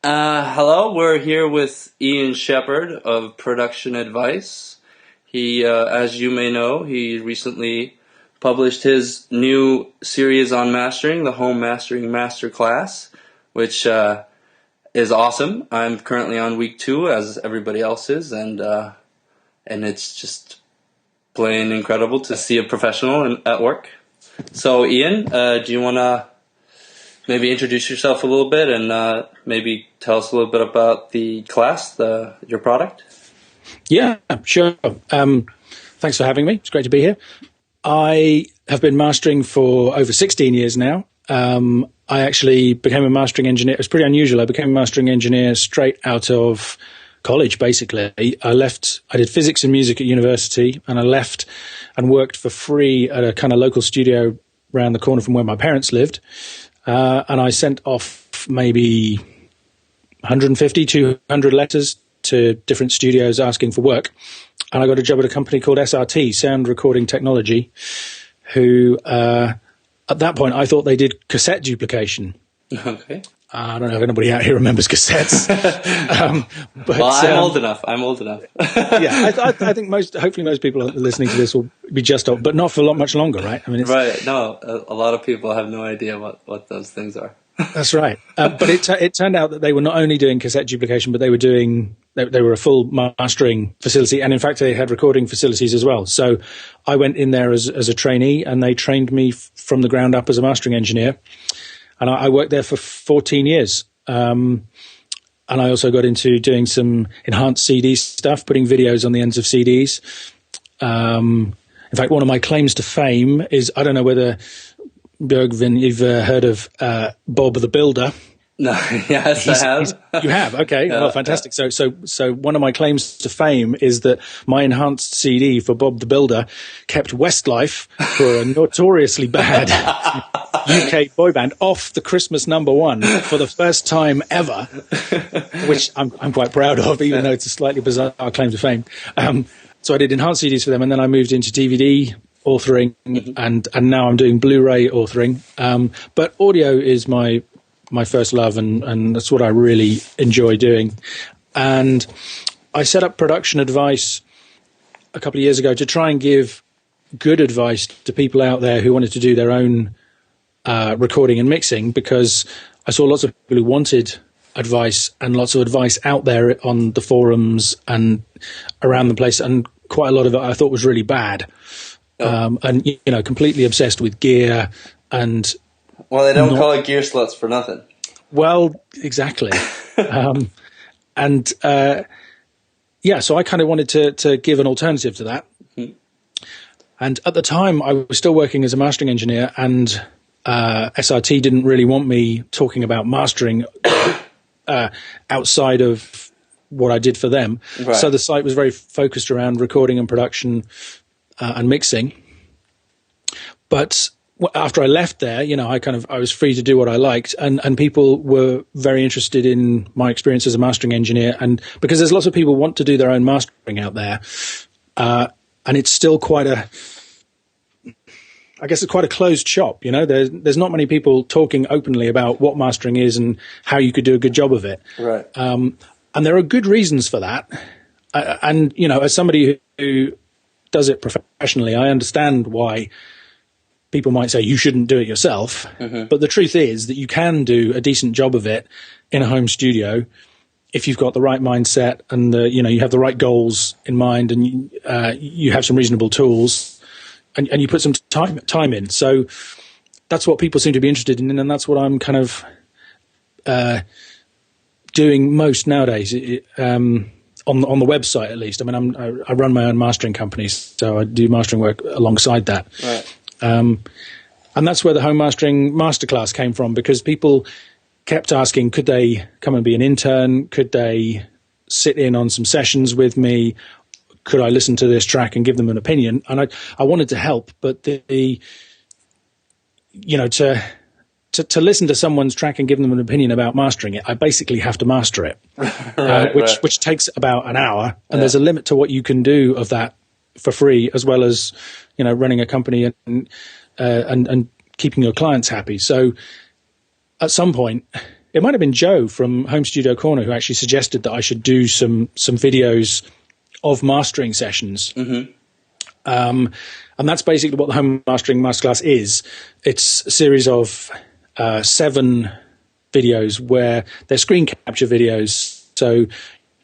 Hello, we're here with Ian Shepherd of Production Advice. He, as you may know, he recently published his new series on mastering, the Home Mastering Masterclass, which is awesome. I'm currently on week 2, as everybody else is, and it's just plain incredible to see a professional at work. So, Ian, do you want to maybe introduce yourself a little bit and maybe tell us a little bit about the class, your product? Yeah, sure. Thanks for having me. It's great to be here. I have been mastering for over 16 years now. I actually became a mastering engineer. It was pretty unusual. I became a mastering engineer straight out of college, basically. I did physics and music at university, and I left and worked for free at a kind of local studio around the corner from where my parents lived. And I sent off maybe 150, 200 letters to different studios asking for work. And I got a job at a company called SRT, Sound Recording Technology, who at that point I thought they did cassette duplication. Okay. I don't know if anybody out here remembers cassettes. But, well, I'm old enough. Yeah, I think hopefully most people listening to this will be just old, but not for much longer, right? I mean, right. No, a lot of people have no idea what those things are. That's right. But it turned out that they were not only doing cassette duplication, but they were a full mastering facility, and in fact they had recording facilities as well. So I went in there as a trainee, and they trained me from the ground up as a mastering engineer. And I worked there for 14 years. And I also got into doing some enhanced CD stuff, putting videos on the ends of CDs. In fact, one of my claims to fame is, I don't know whether, Björgvin, you've heard of Bob the Builder. No, yes, I have. You have? Okay. Yeah, well, fantastic. Yeah. So one of my claims to fame is that my enhanced CD for Bob the Builder kept Westlife, for a notoriously bad UK boy band, off the Christmas #1 for the first time ever, which I'm quite proud of, even though it's a slightly bizarre claim to fame. So I did enhanced CDs for them, and then I moved into DVD authoring, and now I'm doing Blu-ray authoring. But audio is my first love, and that's what I really enjoy doing. And I set up Production Advice a couple of years ago to try and give good advice to people out there who wanted to do their own recording and mixing, because I saw lots of people who wanted advice, and lots of advice out there on the forums and around the place, and quite a lot of it I thought was really bad. And completely obsessed with gear. And well, they don't call it gear sluts for nothing. Well, exactly. So I kind of wanted to give an alternative to that. Mm-hmm. And at the time, I was still working as a mastering engineer, and SRT didn't really want me talking about mastering outside of what I did for them. Right. So the site was very focused around recording and production and mixing. But after I left there, I was free to do what I liked, and people were very interested in my experience as a mastering engineer, and because there's lots of people who want to do their own mastering out there, and it's still quite a closed shop. There's not many people talking openly about what mastering is and how you could do a good job of it. Right. And there are good reasons for that. And as somebody who does it professionally, I understand why people might say you shouldn't do it yourself. Mm-hmm. But the truth is that you can do a decent job of it in a home studio if you've got the right mindset, and you have the right goals in mind, and you have some reasonable tools, and you put some time in. So that's what people seem to be interested in, and that's what I'm kind of doing most nowadays. On the website, at least. I mean, I run my own mastering company, so I do mastering work alongside that. Right. And that's where the Home Mastering Masterclass came from, because people kept asking, could they come and be an intern? Could they sit in on some sessions with me? Could I listen to this track and give them an opinion? And I wanted to help, but to listen to someone's track and give them an opinion about mastering it, I basically have to master it, which takes about an hour. And there's a limit to what you can do of that for free, as well as running a company and keeping your clients happy. So at some point, it might have been Joe from Home Studio Corner who actually suggested that I should do some videos of mastering sessions. Mm-hmm. And that's basically what the Home Mastering Masterclass is. It's a series of 7 videos where they're screen capture videos. So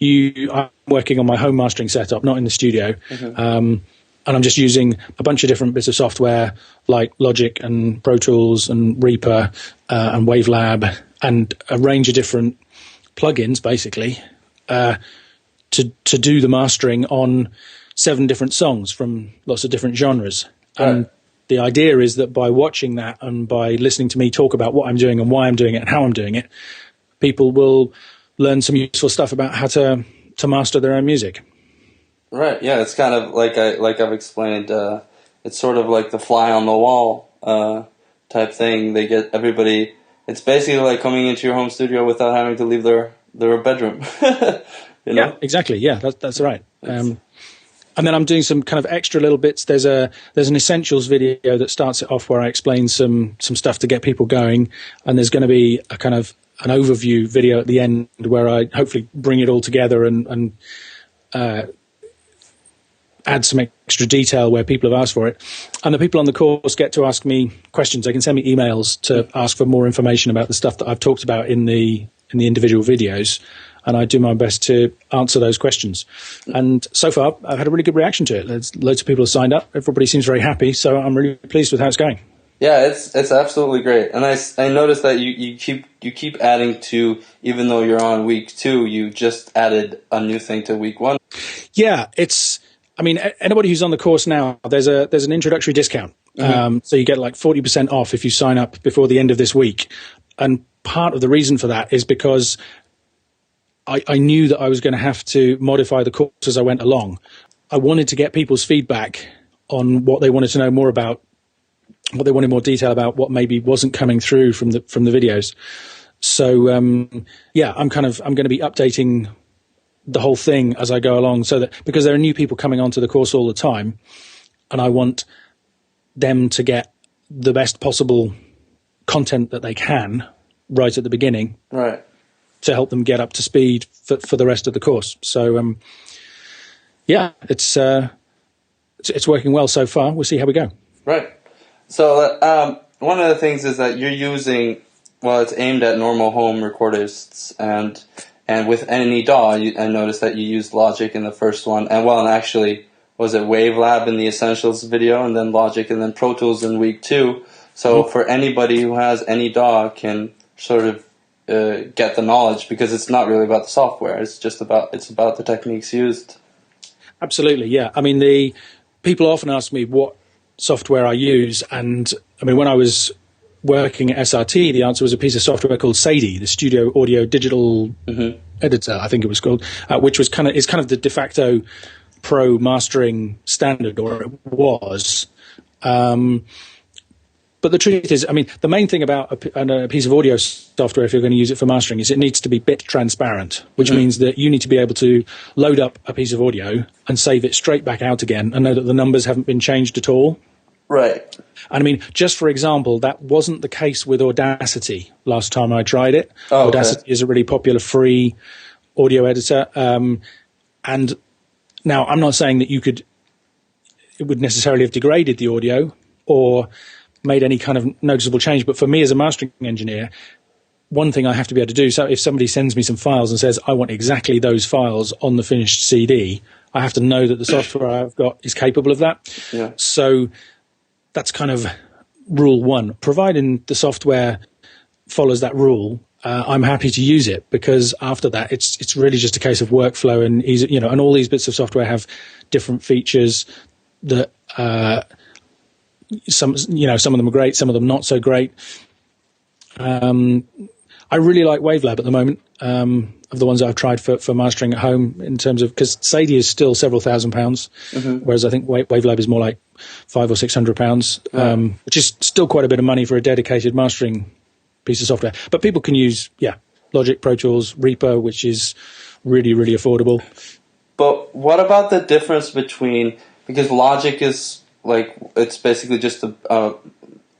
I'm working on my home mastering setup, not in the studio. Mm-hmm. And I'm just using a bunch of different bits of software like Logic and Pro Tools and Reaper and Wavelab and a range of different plugins, basically, to do the mastering on 7 different songs from lots of different genres. Right. And the idea is that by watching that and by listening to me talk about what I'm doing and why I'm doing it and how I'm doing it, people will learn some useful stuff about how to master their own music. Right. Yeah, it's kind of like I've explained. It's sort of like the fly on the wall type thing. They get everybody. It's basically like coming into your home studio without having to leave their bedroom. You know? Yeah, exactly. Yeah, that's right. And then I'm doing some kind of extra little bits. There's an essentials video that starts it off where I explain some stuff to get people going, and there's going to be a kind of an overview video at the end where I hopefully bring it all together and add some extra detail where people have asked for it. And the people on the course get to ask me questions. They can send me emails to ask for more information about the stuff that I've talked about in the individual videos. And I do my best to answer those questions. And so far, I've had a really good reaction to it. There's loads of people have signed up. Everybody seems very happy. So I'm really pleased with how it's going. Yeah, it's absolutely great. And I noticed that you keep adding to, even though you're on week 2, you just added a new thing to week 1. Yeah, anybody who's on the course now, there's an introductory discount. Mm-hmm. So you get like 40% off if you sign up before the end of this week. And part of the reason for that is because I knew that I was going to have to modify the course as I went along. I wanted to get people's feedback on what they wanted to know more about, what they wanted more detail about, what maybe wasn't coming through from the videos. So I'm going to be updating the whole thing as I go along, so that because there are new people coming onto the course all the time, and I want them to get the best possible content that they can right at the beginning. Right. To help them get up to speed for the rest of the course. So, it's working well so far. We'll see how we go. Right. So one of the things is that you're using, it's aimed at normal home recordists, and with any DAW, I noticed that you used Logic in the first one, and actually, was it Wavelab in the Essentials video, and then Logic, and then Pro Tools in week 2. So for anybody who has any DAW can sort of get the knowledge, because it's not really about the software. It's about the techniques used. Absolutely, yeah. I mean, the people often ask me what software I use, and I mean, when I was working at SRT, the answer was a piece of software called Sadie, the Studio Audio Digital Editor, I think it was called, which is kind of the de facto pro mastering standard, or it was. But the truth is, I mean, the main thing about a piece of audio software, if you're going to use it for mastering, is it needs to be bit transparent, which means that you need to be able to load up a piece of audio and save it straight back out again and know that the numbers haven't been changed at all. Right. And I mean, just for example, that wasn't the case with Audacity last time I tried it. Oh, Audacity is a really popular free audio editor. And now I'm not saying that it would necessarily have degraded the audio or made any kind of noticeable change. But for me as a mastering engineer, one thing I have to be able to do, so if somebody sends me some files and says, I want exactly those files on the finished CD, I have to know that the software I've got is capable of that. Yeah. So that's kind of rule 1. Providing the software follows that rule, I'm happy to use it, because after that, it's really just a case of workflow and easy, and all these bits of software have different features that, some of them are great, some of them not so great. I really like Wavelab at the moment, of the ones that I've tried for mastering at home, in terms of, because Sadie is still several £1,000s, whereas I think Wavelab is more like £500 or £600, which is still quite a bit of money for a dedicated mastering piece of software. But people can use, Logic, Pro Tools, Reaper, which is really, really affordable. But what about the difference between, because Logic is it's basically just a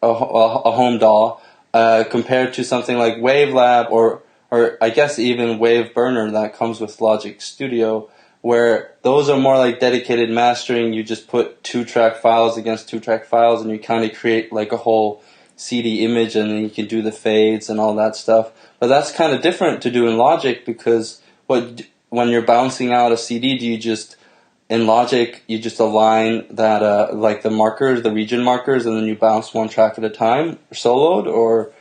home DAW, compared to something like Wavelab or or I guess even Wave Burner that comes with Logic Studio, where those are more like dedicated mastering. You just put 2-track files against 2-track files, and you kind of create like a whole CD image, and then you can do the fades and all that stuff. But that's kind of different to do in Logic, because when you're bouncing out a CD, do you just, in Logic, you just align that like the markers, the region markers, and then you bounce one track at a time, soloed, or?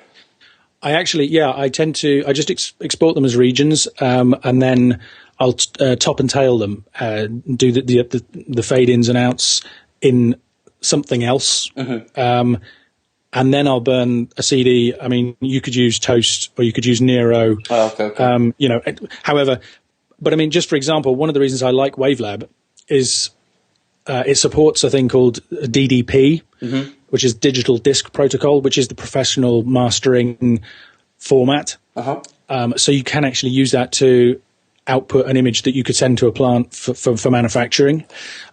I just export them as regions, and then I'll top and tail them, do the fade ins and outs in something else. Mm-hmm. And then I'll burn a CD. I mean, you could use Toast or you could use Nero. Oh, okay. However, but I mean, just for example, one of the reasons I like Wavelab is it supports a thing called DDP, mm-hmm. which is Digital Disc Protocol, which is the professional mastering format. Uh-huh. So you can actually use that to output an image that you could send to a plant for manufacturing,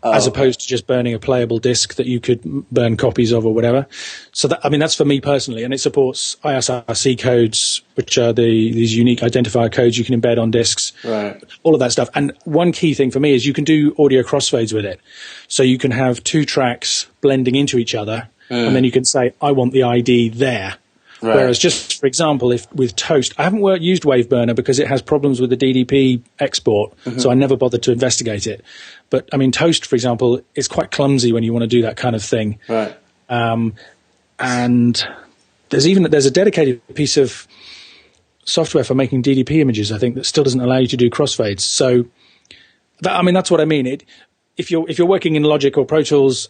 as opposed to just burning a playable disc that you could burn copies of or whatever. So that's for me personally, and it supports ISRC codes, which are these unique identifier codes you can embed on discs, right? All of that stuff. And one key thing for me is you can do audio crossfades with it, so you can have 2 tracks blending into each other, and then you can say, I want the ID there. Right. Whereas, just for example, if with Toast, I haven't used Wave Burner because it has problems with the DDP export, mm-hmm. so I never bothered to investigate it. But I mean, Toast, for example, is quite clumsy when you want to do that kind of thing. Right. And there's a dedicated piece of software for making DDP images, I think, that still doesn't allow you to do crossfades. So, that's what I mean. If you're working in Logic or Pro Tools,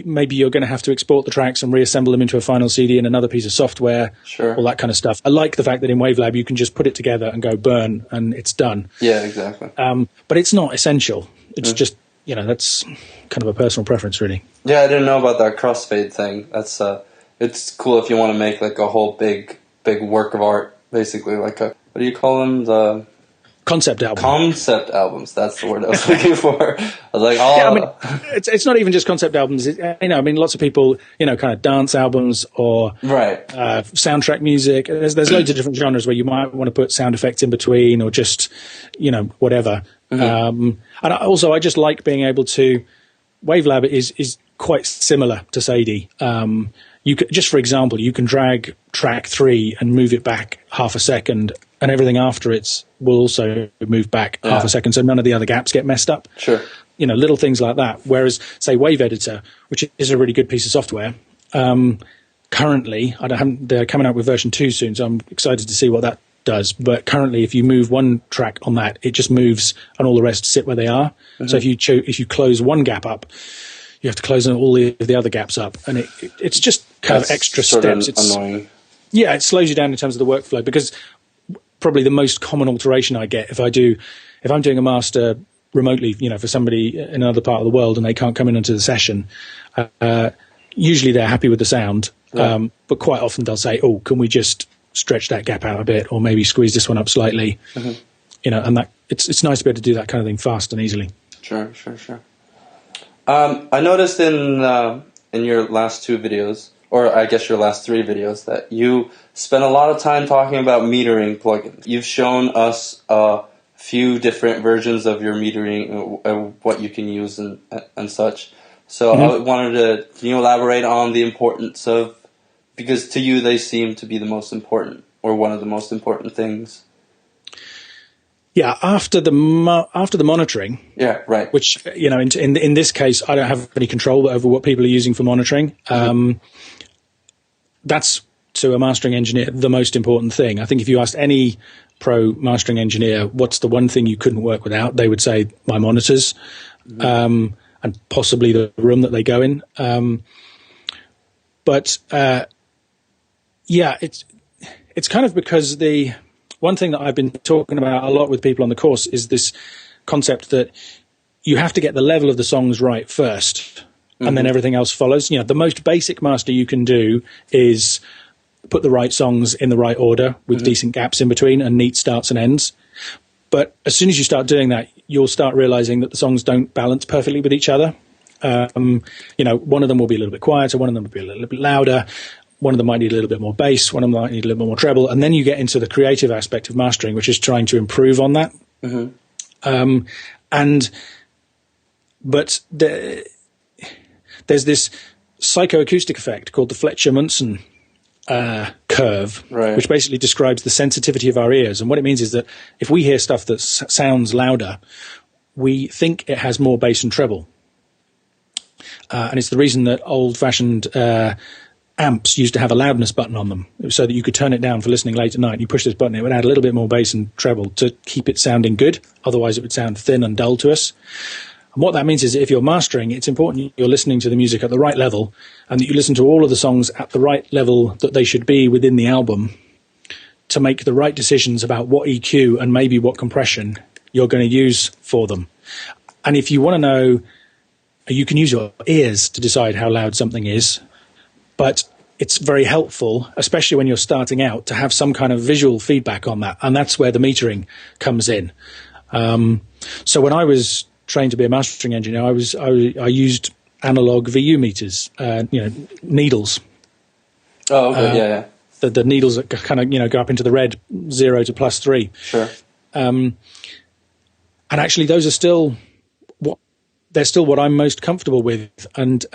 maybe you're going to have to export the tracks and reassemble them into a final CD in another piece of software, sure. all that kind of stuff. I like the fact that in Wavelab you can just put it together and go burn, and it's done. Yeah, exactly. But it's not essential. It's just, that's kind of a personal preference, really. Yeah, I didn't know about that crossfade thing. That's it's cool if you want to make like a whole big work of art, basically, like what do you call them? The concept album. Concept albums. That's the word I was looking for. I was like, it's not even just concept albums. Lots of people, kind of dance albums or right. Soundtrack music. There's loads of different genres where you might want to put sound effects in between or just, whatever. Mm-hmm. And I just like being able to. Wavelab is quite similar to Sadie. You could, just for example, you can drag track 3 and move it back half a second, and everything after it will also move back half a second, so none of the other gaps get messed up. Sure. Little things like that. Whereas, say, Wave Editor, which is a really good piece of software, currently, they're coming out with version 2 soon, so I'm excited to see what that does. But currently, if you move one track on that, it just moves, and all the rest sit where they are. Mm-hmm. So if you close one gap up, you have to close all the other gaps up, and it's just kind of extra steps. It's annoying. Yeah, it slows you down in terms of the workflow, because probably the most common alteration I get if I'm doing a master remotely, for somebody in another part of the world and they can't come into the session, usually they're happy with the sound, but quite often they'll say, "Oh, can we just stretch that gap out a bit, or maybe squeeze this one up slightly?" Mm-hmm. And that it's nice to be able to do that kind of thing fast and easily. Sure. I noticed in your last 2 videos, or I guess your last 3 videos, that you spent a lot of time talking about metering plugins. You've shown us a few different versions of your metering, what you can use and such. So mm-hmm. Can you elaborate on the importance of, because to you they seem to be the most important, or one of the most important things? Yeah, after the monitoring. Yeah, right. Which, in this case, I don't have any control over what people are using for monitoring. Mm-hmm. That's, to a mastering engineer, the most important thing. I think if you asked any pro mastering engineer, what's the one thing you couldn't work without, they would say my monitors, mm-hmm. And possibly the room that they go in. It's kind of because the one thing that I've been talking about a lot with people on the course is this concept that you have to get the level of the songs right first, mm-hmm. and then everything else follows. The most basic master you can do is put the right songs in the right order with mm-hmm. decent gaps in between and neat starts and ends. But as soon as you start doing that, you'll start realizing that the songs don't balance perfectly with each other. One of them will be a little bit quieter, one of them will be a little bit louder. one of them might need a little bit more bass, one of them might need a little bit more treble, and then you get into the creative aspect of mastering, which is trying to improve on that. Mm-hmm. But there's this psychoacoustic effect called the Fletcher-Munson curve, right, which basically describes the sensitivity of our ears. And what it means is that if we hear stuff that sounds louder, we think it has more bass and treble. And it's the reason that old-fashioned amps used to have a loudness button on them, so that you could turn it down for listening late at night. And you push this button, it would add a little bit more bass and treble to keep it sounding good. Otherwise, it would sound thin and dull to us. And what that means is that if you're mastering, it's important you're listening to the music at the right level, and that you listen to all of the songs at the right level that they should be within the album to make the right decisions about what EQ and maybe what compression you're going to use for them. And if you want to know, you can use your ears to decide how loud something is, but it's very helpful, especially when you're starting out, to have some kind of visual feedback on that. And that's where the metering comes in. So when I was trained to be a mastering engineer, I used analog VU meters, needles. Oh, okay, yeah. The needles that kind of, go up into the red, 0 to +3. Sure. And actually, those are still what I'm most comfortable with. And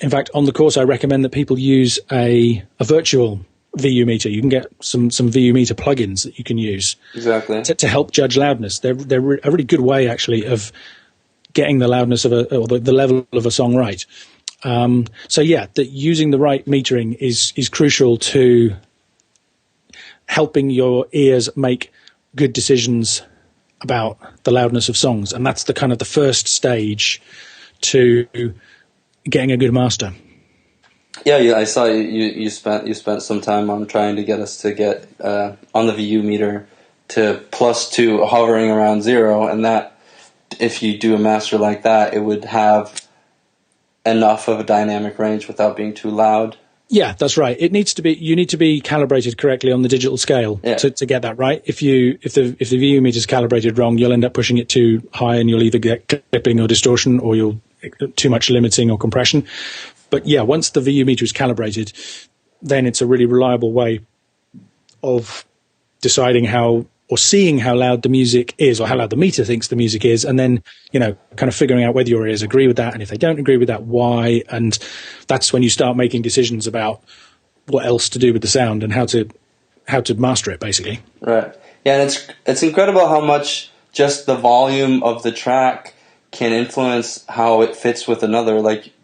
in fact, on the course, I recommend that people use a virtual VU meter. You can get some VU meter plugins that you can use to help judge loudness. They're a really good way, actually, of getting the loudness of or the level of a song right. So yeah, that using the right metering is crucial to helping your ears make good decisions about the loudness of songs, and that's the kind of the first stage to getting a good master. Yeah, I saw you spent some time on trying to get us to get on the VU meter to +2, hovering around 0, and that if you do a master like that, it would have enough of a dynamic range without being too loud. Yeah, that's right. You need to be calibrated correctly on the digital scale to get that right. If the VU meter is calibrated wrong, you'll end up pushing it too high, and you'll either get clipping or distortion, or you'll too much limiting or compression. But yeah, once the VU meter is calibrated, then it's a really reliable way of deciding how or seeing how loud the music is, or how loud the meter thinks the music is, and then, kind of figuring out whether your ears agree with that, and if they don't agree with that, why. And that's when you start making decisions about what else to do with the sound and how to master it, basically. Right. Yeah, and it's incredible how much just the volume of the track can influence how it fits with another. Like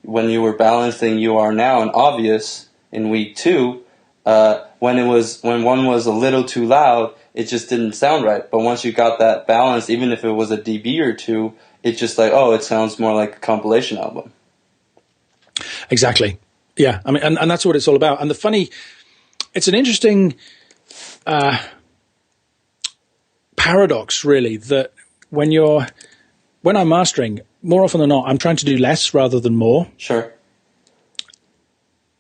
when you were balancing You Are Now and Obvious in week 2, when one was a little too loud, it just didn't sound right. But once you got that balance, even if it was a dB or two, it's just like, it sounds more like a compilation album. Exactly. Yeah. I mean, and that's what it's all about. And it's an interesting paradox, really, that when I'm mastering, more often than not, I'm trying to do less rather than more. Sure.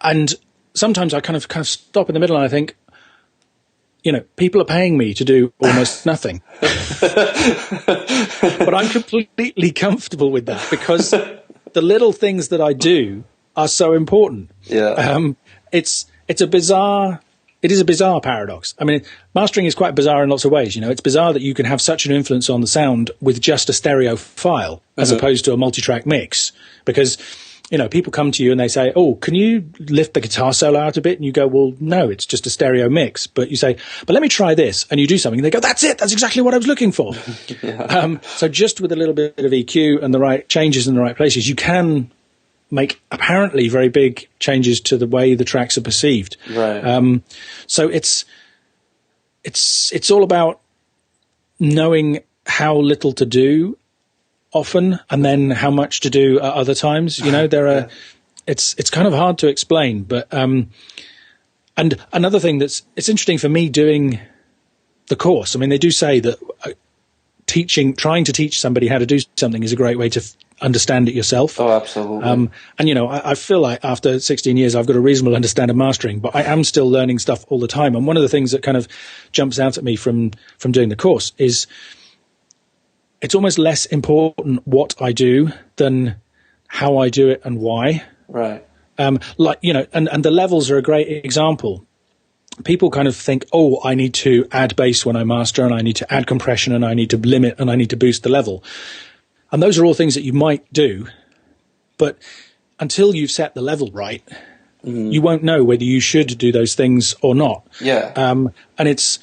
And sometimes I kind of stop in the middle and I think, people are paying me to do almost nothing. But I'm completely comfortable with that, because the little things that I do are so important. Yeah. It is a bizarre paradox. I mean, mastering is quite bizarre in lots of ways. It's bizarre that you can have such an influence on the sound with just a stereo file as opposed to a multi-track mix, because people come to you and they say, can you lift the guitar solo out a bit? And you go, well, no, it's just a stereo mix. But you say, but let me try this. And you do something and they go, that's it. That's exactly what I was looking for. Yeah. So just with a little bit of EQ and the right changes in the right places, you can make apparently very big changes to the way the tracks are perceived. Right. So it's all about knowing how little to do often, and then how much to do at other times. It's kind of hard to explain, but and another thing it's interesting for me doing the course. I mean, they do say that trying to teach somebody how to do something is a great way to understand it yourself. Oh, absolutely. And I feel like after 16 years, I've got a reasonable understanding of mastering, but I am still learning stuff all the time. And one of the things that kind of jumps out at me from doing the course is it's almost less important what I do than how I do it and why. Right. Like, you know, and the levels are a great example. People kind of think, oh, I need to add bass when I master, and I need to add compression, and I need to limit, and I need to boost the level. And those are all things that you might do, but until you've set the level right, you won't know whether you should do those things or not. Yeah. And it's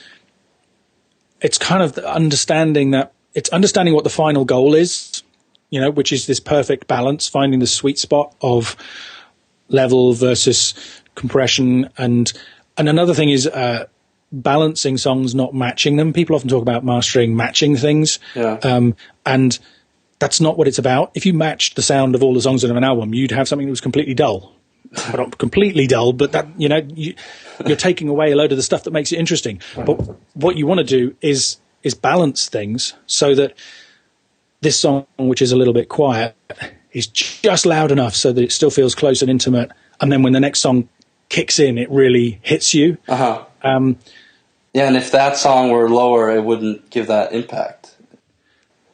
kind of understanding what the final goal is, you know, which is this perfect balance, finding the sweet spot of level versus compression. And another thing is balancing songs, not matching them. People often talk about mastering, matching things. Yeah. And that's not what it's about. If you matched the sound of all the songs on an album, you'd have something that was completely dull. Well, not completely dull, but that, you know, you're taking away a load of the stuff that makes it interesting. But what you want to do is balance things so that this song, which is a little bit quiet, is just loud enough so that it still feels close and intimate. And then when the next song kicks in, it really hits you. Yeah, and if that song were lower, it wouldn't give that impact.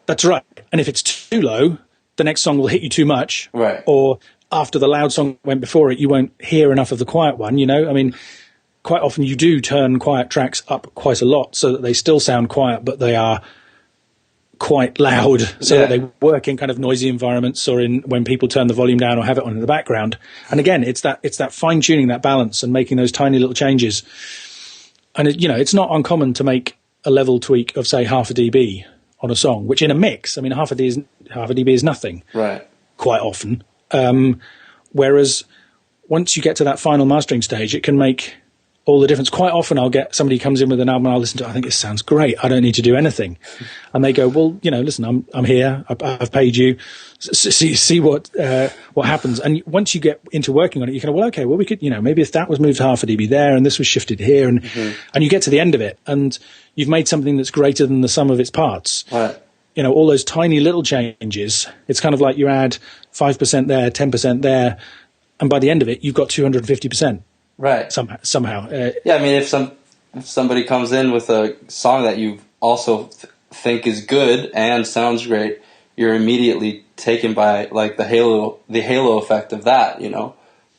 That's right. And if it's too low, the next song will hit you too much. Right. Or after the loud song went before it, you won't hear enough of the quiet one, you know? I mean, quite often you do turn quiet tracks up quite a lot so that they still sound quiet, but they are quite loud, so that they work in kind of noisy environments or in when people turn the volume down or have it on in the background. And again, it's that fine-tuning, that balance, and making those tiny little changes. And, it's not uncommon to make a level tweak of, say, half a dB on a song, which in a mix, I mean, half a dB is nothing. Right. Quite often. Whereas once you get to that final mastering stage, it can make all the difference. Quite often I'll get somebody comes in with an album and I'll listen to it, I think this sounds great, I don't need to do anything. And they go, well, listen, I'm here, I've paid you, see what happens. And once you get into working on it, you can, well, okay, well, we could, maybe if that was moved half a dB there and this was shifted here, and you get to the end of it and you've made something that's greater than the sum of its parts. Right. All those tiny little changes, it's kind of like you add 5% there, 10% there, and by the end of it, you've got 250%. Right. Somehow. Yeah, I mean, if somebody comes in with a song that you also think is good and sounds great, you're immediately taken by like the halo effect of that,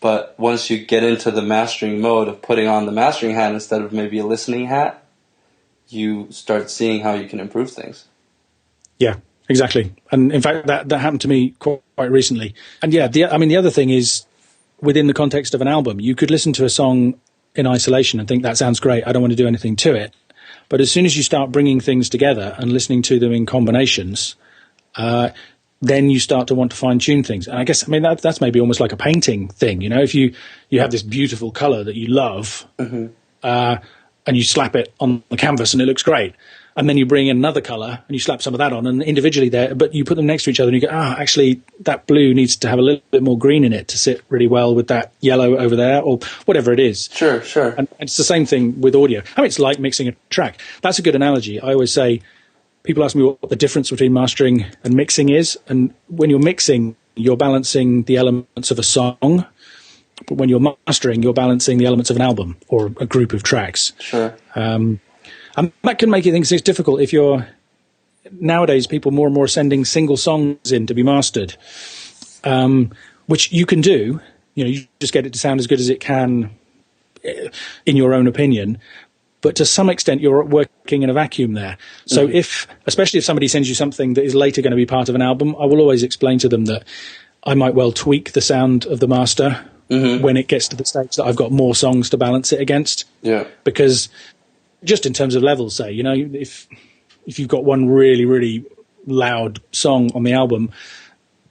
But once you get into the mastering mode of putting on the mastering hat instead of maybe a listening hat, you start seeing how you can improve things. Yeah, exactly. And in fact, that happened to me quite recently. And yeah, the other thing is, within the context of an album, you could listen to a song in isolation and think that sounds great, I don't want to do anything to it. But as soon as you start bringing things together and listening to them in combinations, then you start to want to fine-tune things. And I guess, that's maybe almost like a painting thing. If you have this beautiful color that you love, and you slap it on the canvas and it looks great, and then you bring in another color and you slap some of that on, and individually there, but you put them next to each other and you go, actually that blue needs to have a little bit more green in it to sit really well with that yellow over there, or whatever it is. Sure. And it's the same thing with audio. It's like mixing a track. That's a good analogy. I always say, people ask me what the difference between mastering and mixing is, and when you're mixing, you're balancing the elements of a song, but when you're mastering, you're balancing the elements of an album or a group of tracks. Sure. And that can make things difficult if you're, nowadays, people more and more sending single songs in to be mastered, which you can do. You just get it to sound as good as it can in your own opinion. But to some extent, you're working in a vacuum there. So especially if somebody sends you something that is later going to be part of an album, I will always explain to them that I might well tweak the sound of the master when it gets to the stage that I've got more songs to balance it against. Yeah. Because just in terms of levels, say, if you've got one really, really loud song on the album,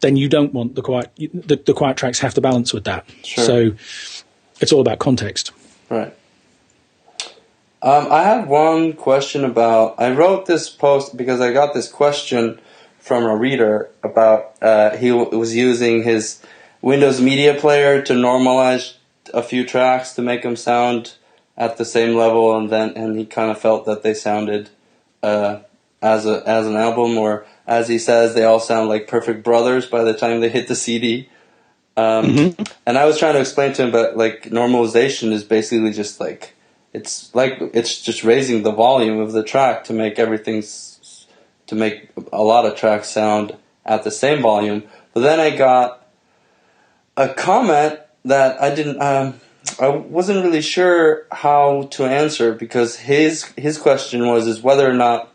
then you don't want the quiet. The quiet tracks have to balance with that. Sure. So it's all about context. Right. I have one question about. I wrote this post because I got this question from a reader about he was using his Windows Media Player to normalize a few tracks to make them sound at the same level, and he kind of felt that they sounded as an album, or as he says, they all sound like perfect brothers by the time they hit the CD. And I was trying to explain to him that like normalization is basically just like it's just raising the volume of the track to make to make a lot of tracks sound at the same volume. But then I got a comment that I didn't. I wasn't really sure how to answer, because his question is whether or not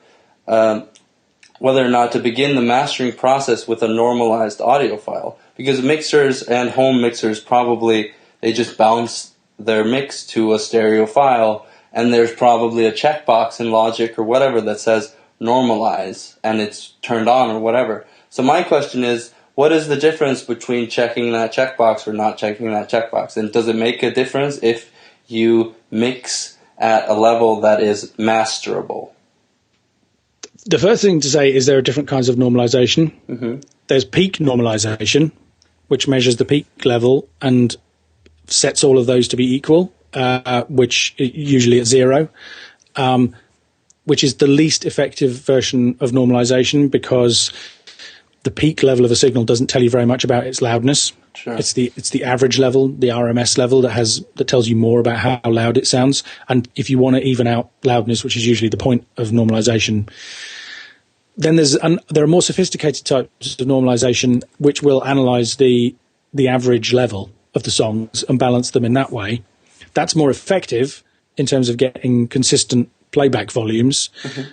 to begin the mastering process with a normalized audio file, because mixers and home mixers probably they just bounce their mix to a stereo file, and there's probably a checkbox in Logic or whatever that says normalize, and it's turned on or whatever. So my question is, what is the difference between checking that checkbox or not checking that checkbox? And does it make a difference if you mix at a level that is masterable? The first thing to say is there are different kinds of normalization. Mm-hmm. There's peak normalization, which measures the peak level and sets all of those to be equal, which usually at 0, which is the least effective version of normalization, because the peak level of a signal doesn't tell you very much about its loudness. Sure. It's the average level, the RMS level that tells you more about how loud it sounds. And if you want to even out loudness, which is usually the point of normalization, then there are more sophisticated types of normalization which will analyze the average level of the songs and balance them in that way. That's more effective in terms of getting consistent playback volumes. Mm-hmm.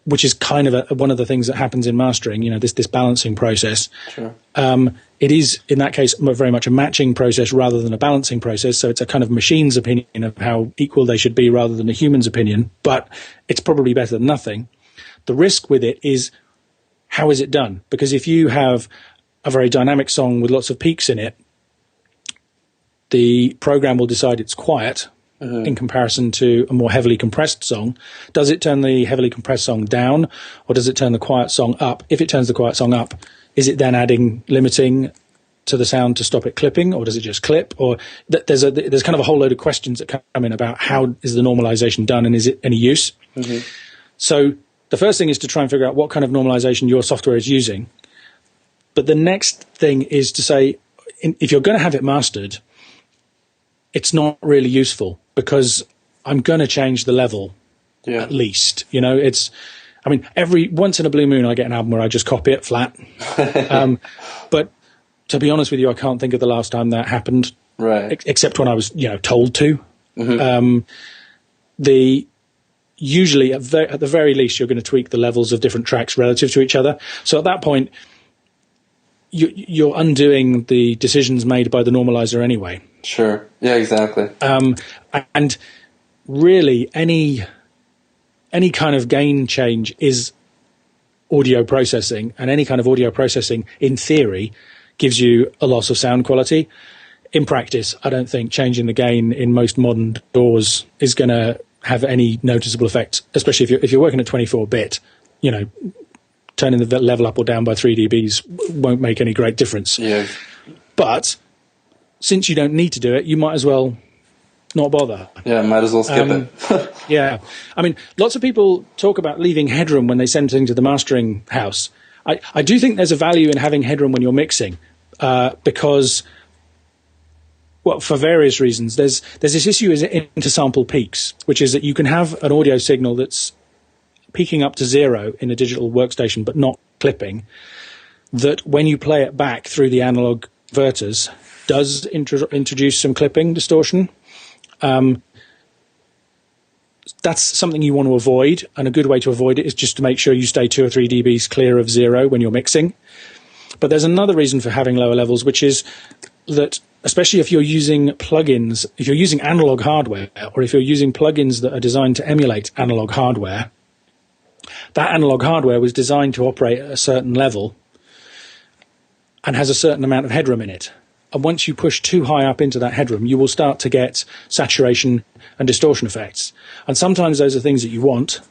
Which is kind of one of the things that happens in mastering, this balancing process. Sure. It is, in that case, very much a matching process rather than a balancing process. So it's a kind of machine's opinion of how equal they should be rather than a human's opinion. But it's probably better than nothing. The risk with it is, how is it done? Because if you have a very dynamic song with lots of peaks in it, the program will decide it's quiet. Mm-hmm. In comparison to a more heavily compressed song. Does it turn the heavily compressed song down, or does it turn the quiet song up? If it turns the quiet song up, is it then adding limiting to the sound to stop it clipping, or does it just clip? Or there's kind of a whole load of questions that come in about how is the normalization done and is it any use? Mm-hmm. So the first thing is to try and figure out what kind of normalization your software is using. But the next thing is to say, if you're going to have it mastered, it's not really useful, because I'm going to change the level at least. Every once in a blue moon I get an album where I just copy it flat. But to be honest with you, I can't think of the last time that happened. Right. Except when I was, told to. Mm-hmm. Usually at the very least you're going to tweak the levels of different tracks relative to each other. So at that point, you're undoing the decisions made by the normalizer anyway. Sure. Yeah, exactly. And really, any kind of gain change is audio processing, and any kind of audio processing, in theory, gives you a loss of sound quality. In practice, I don't think changing the gain in most modern DAWs is going to have any noticeable effect, especially if you're working at 24-bit. Turning the level up or down by 3 dBs won't make any great difference. Yeah. But since you don't need to do it, you might as well not bother. Yeah, might as well skip it. Yeah. Lots of people talk about leaving Headroom when they send things to the mastering house. I do think there's a value in having Headroom when you're mixing, because, well, for various reasons. There's this issue is intersample peaks, which is that you can have an audio signal that's peaking up to 0 in a digital workstation but not clipping, that when you play it back through the analog converters does introduce some clipping distortion. That's something you want to avoid, and a good way to avoid it is just to make sure you stay 2 or 3 dBs clear of 0 when you're mixing. But there's another reason for having lower levels, which is that, especially if you're using plugins, if you're using analog hardware, or if you're using plugins that are designed to emulate analog hardware, that analog hardware was designed to operate at a certain level and has a certain amount of headroom in it. And once you push too high up into that headroom, you will start to get saturation and distortion effects. And sometimes those are things that you want.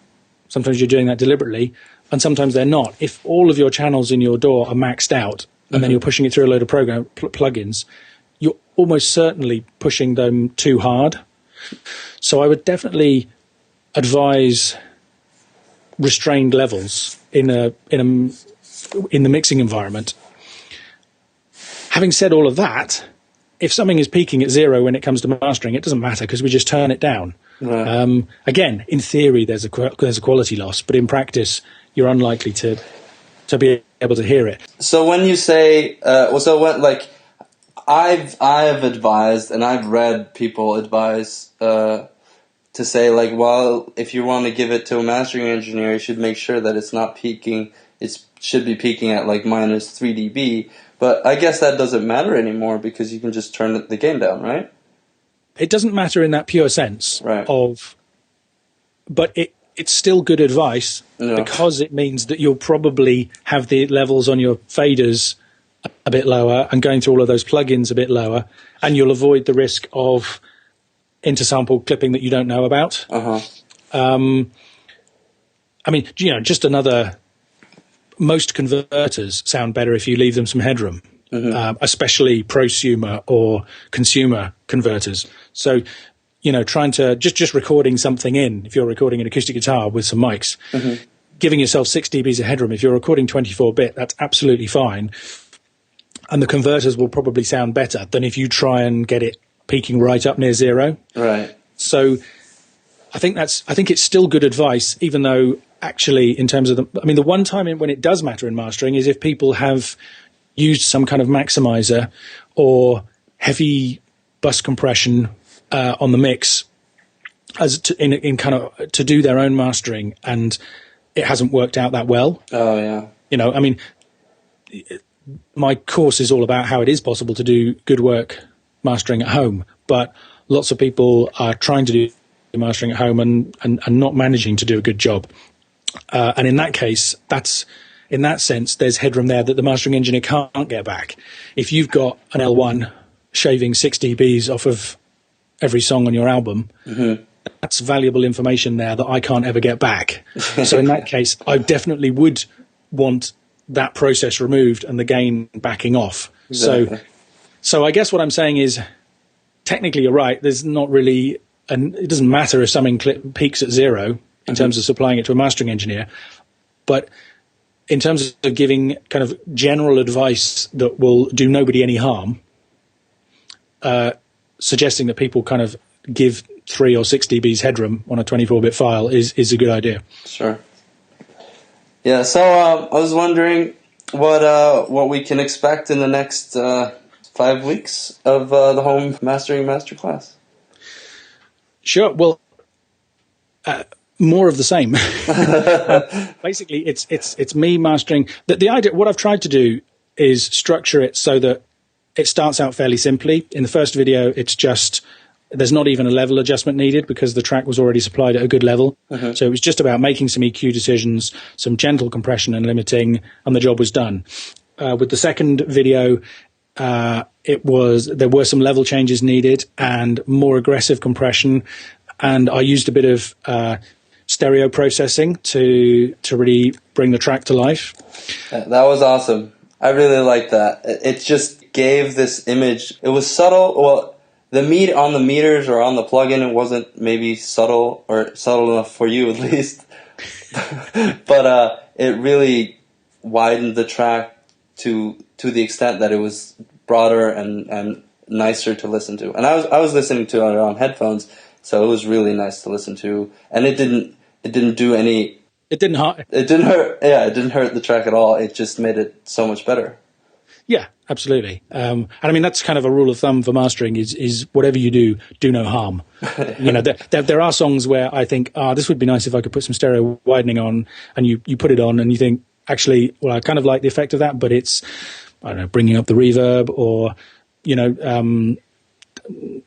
Sometimes you're doing that deliberately, and sometimes they're not. If all of your channels in your DAW are maxed out, and then you're pushing it through a load of plugins, you're almost certainly pushing them too hard. So I would definitely advise restrained levels in the mixing environment. Having said all of that, if something is peaking at 0 when it comes to mastering, it doesn't matter because we just turn it down. Right. Again, in theory, there's a quality loss, but in practice, you're unlikely to be able to hear it. So when you say, I've advised, and I've read people advise to say, like, well, if you want to give it to a mastering engineer, you should make sure that it's not peaking. It should be peaking at like minus 3 dB. But I guess that doesn't matter anymore because you can just turn the gain down, right? It doesn't matter in that pure sense of, but it's still good advice because it means that you'll probably have the levels on your faders a bit lower and going through all of those plugins a bit lower, and you'll avoid the risk of intersample clipping that you don't know about. I mean, just another. Most converters sound better if you leave them some headroom, especially prosumer or consumer converters. So, trying to just recording something in, if you're recording an acoustic guitar with some mics, giving yourself 6 dBs of headroom. If you're recording 24-bit, that's absolutely fine. And the converters will probably sound better than if you try and get it peaking right up near zero. Right. So I think it's still good advice, even though actually in terms of the one time when it does matter in mastering is if people have used some kind of maximizer or heavy bus compression on the mix as to do their own mastering, and it hasn't worked out that well. Oh yeah. My course is all about how it is possible to do good work mastering at home, but lots of people are trying to do mastering at home and not managing to do a good job. And in that case, in that sense, there's headroom there that the mastering engineer can't get back. If you've got an L1 shaving 6 dBs off of every song on your album, that's valuable information there that I can't ever get back. So in that case, I definitely would want that process removed and the gain backing off. Exactly. So I guess what I'm saying is, technically you're right. There's not really, and it doesn't matter if something peaks at zero in terms of supplying it to a mastering engineer, but in terms of giving kind of general advice that will do nobody any harm, suggesting that people kind of give 3 or 6 dBs headroom on a 24-bit file is a good idea. Sure. Yeah, so I was wondering what we can expect in the next 5 weeks of the Home Mastering Masterclass. Sure. Well, more of the same. Basically, it's me mastering. The idea. What I've tried to do is structure it so that it starts out fairly simply. In the first video, it's just there's not even a level adjustment needed because the track was already supplied at a good level. So it was just about making some EQ decisions, some gentle compression and limiting, and the job was done. With the second video, there were some level changes needed and more aggressive compression, and I used a bit of stereo processing to really bring the track to life. That was awesome. I really liked that. It just gave this image. It was subtle. Well, on the meters or on the plugin, it wasn't maybe subtle or subtle enough for you at least. But it really widened the track to the extent that it was broader and nicer to listen to. And I was listening to it on headphones, so it was really nice to listen to. And it didn't do any. It didn't hurt. It didn't hurt. Yeah, it didn't hurt the track at all. It just made it so much better. Yeah, absolutely. And I mean, that's kind of a rule of thumb for mastering is whatever you do no harm. There are songs where I think, this would be nice if I could put some stereo widening on, and you put it on and you think, actually, well, I kind of like the effect of that, but it's, I don't know, bringing up the reverb or,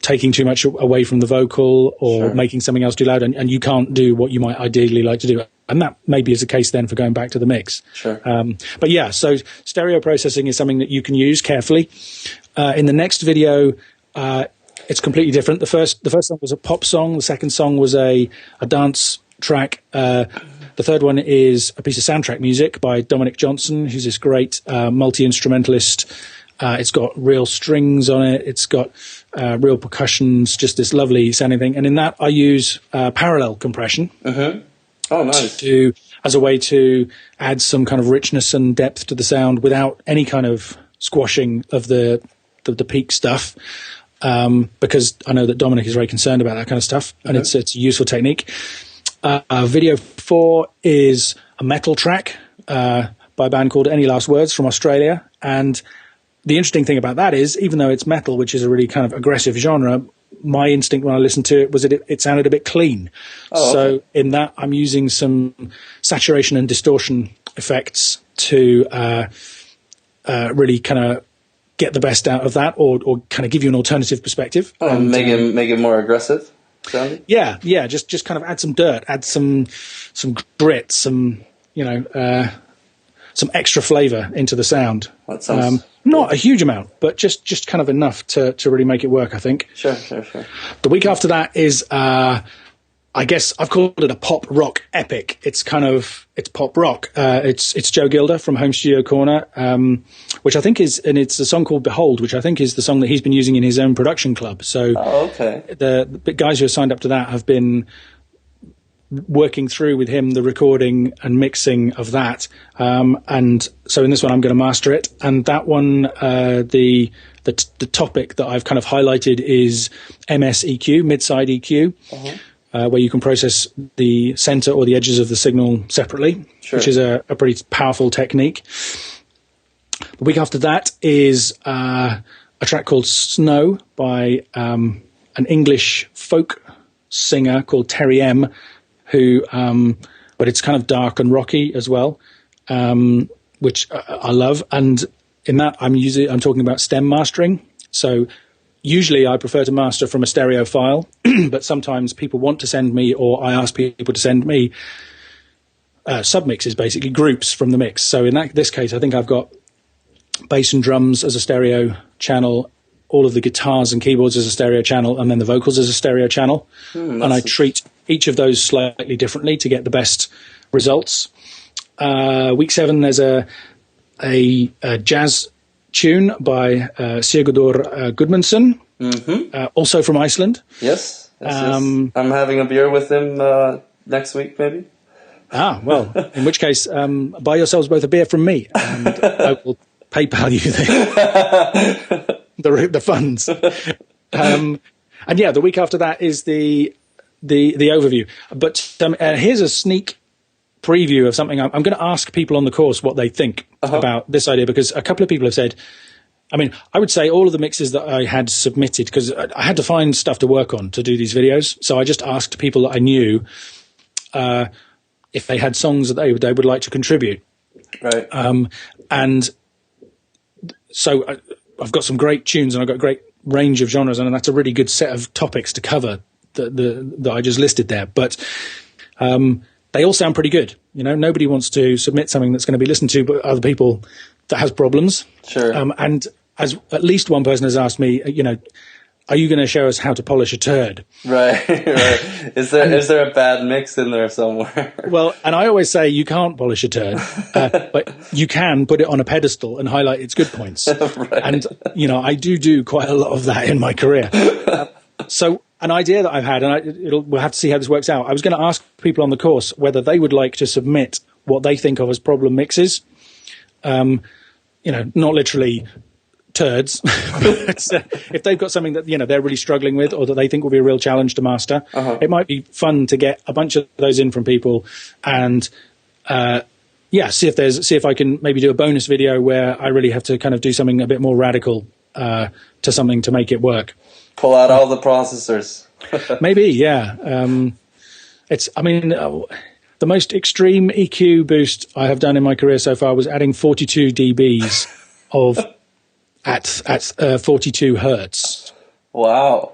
taking too much away from the vocal or making something else too loud, and you can't do what you might ideally like to do. And that maybe is the case then for going back to the mix. Sure. But yeah, so stereo processing is something that you can use carefully. In the next video, it's completely different. The first song was a pop song. The second song was a dance track. The third one is a piece of soundtrack music by Dominic Johnson, who's this great multi-instrumentalist. It's got real strings on it. It's got real percussions, just this lovely sounding thing. And in that, I use parallel compression. Oh, nice. As a way to add some kind of richness and depth to the sound without any kind of squashing of the peak stuff. Because I know that Dominic is very concerned about that kind of stuff, and it's a useful technique. Video 4 is a metal track by a band called Any Last Words from Australia, and the interesting thing about that is, even though it's metal, which is a really kind of aggressive genre, my instinct when I listened to it was that it sounded a bit clean. Oh, so okay. in that, I'm using some saturation and distortion effects to really kind of get the best out of that, or kind of give you an alternative perspective. And make it more aggressive sounding? Yeah, just kind of add some dirt, add some grit, some some extra flavour into the sound. That sounds not a huge amount, but just kind of enough to really make it work, I think. Sure. The week after that is, I guess I've called it a pop rock epic. It's pop rock. It's Joe Gilder from Home Studio Corner, which I think is, and it's a song called Behold, which I think is the song that he's been using in his own production club. So the guys who are signed up to that have been working through with him the recording and mixing of that, and so in this one I'm going to master it. And that one, the topic that I've kind of highlighted is MSEQ, mid-side EQ, where you can process the center or the edges of the signal separately, which is a pretty powerful technique. The week after that is a track called Snow by an English folk singer called Terry M, who, but it's kind of dark and rocky as well, which I love. And in that, I'm talking about stem mastering. So usually I prefer to master from a stereo file, but sometimes people want to send me, or I ask people to send me submixes, basically groups from the mix. So in this case, I think I've got bass and drums as a stereo channel, all of the guitars and keyboards as a stereo channel, and then the vocals as a stereo channel. And I treat each of those slightly differently to get the best results. Week 7, there's a jazz tune by Sigurður Gudmundsson, also from Iceland. Yes. I'm having a beer with him next week, maybe. Well, in which case, buy yourselves both a beer from me, and I will PayPal you the funds. And yeah, the week after that is the overview. But here's a sneak preview of something. I'm going to ask people on the course what they think about this idea, because a couple of people have said, I mean, I would say all of the mixes that I had submitted, because I had to find stuff to work on to do these videos. So I just asked people that I knew if they had songs that they would like to contribute. Right. And so I've got some great tunes, and I've got a great range of genres, and that's a really good set of topics to cover that I just listed there. But they all sound pretty good. You know, nobody wants to submit something that's going to be listened to by other people that has problems. Sure. And as at least one person has asked me, you know, are you going to show us how to polish a turd? Right. Is there a bad mix in there somewhere? Well, and I always say you can't polish a turd, but you can put it on a pedestal and highlight its good points. Right. And, you know, I do quite a lot of that in my career. So an idea that I've had, and we'll have to see how this works out. I was going to ask people on the course whether they would like to submit what they think of as problem mixes. You know, not literally turds, but if they've got something that, you know, they're really struggling with, or that they think will be a real challenge to master, it might be fun to get a bunch of those in from people, and see if I can maybe do a bonus video where I really have to kind of do something a bit more radical to something to make it work. Pull out all the processors. Maybe, yeah. The most extreme EQ boost I have done in my career so far was adding 42 dBs of at 42 hertz. Wow.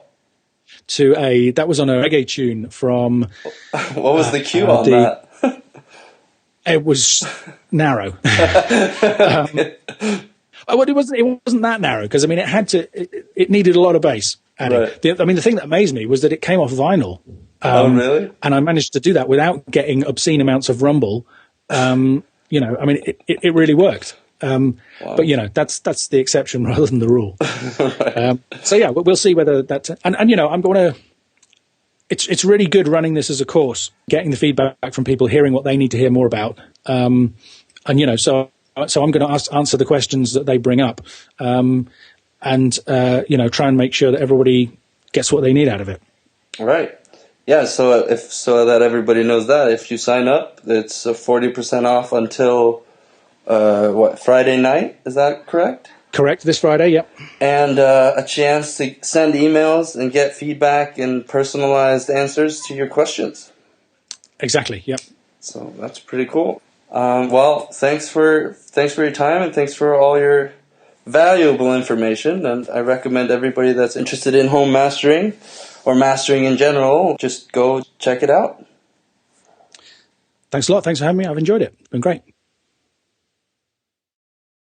That was on a reggae tune from. What was the cue on that? It was narrow. It wasn't that narrow, because I mean it needed a lot of bass adding. Right. The thing that amazed me was that it came off vinyl. Oh, really? And I managed to do that without getting obscene amounts of rumble. You know, I mean, it really worked. Wow. But you know, that's the exception rather than the rule. Right. So yeah, we'll see whether that. And you know, I'm going to. It's really good running this as a course, getting the feedback from people, hearing what they need to hear more about. And you know, so I'm going to answer the questions that they bring up, and you know, try and make sure that everybody gets what they need out of it. Right. Yeah. So that everybody knows that if you sign up, it's 40% off until. Friday night? Is that correct? Correct, this Friday, yep. And a chance to send emails and get feedback and personalized answers to your questions. Exactly, yep. So that's pretty cool. Well, thanks for your time, and thanks for all your valuable information. And I recommend everybody that's interested in home mastering or mastering in general, just go check it out. Thanks a lot. Thanks for having me. I've enjoyed it. It's been great.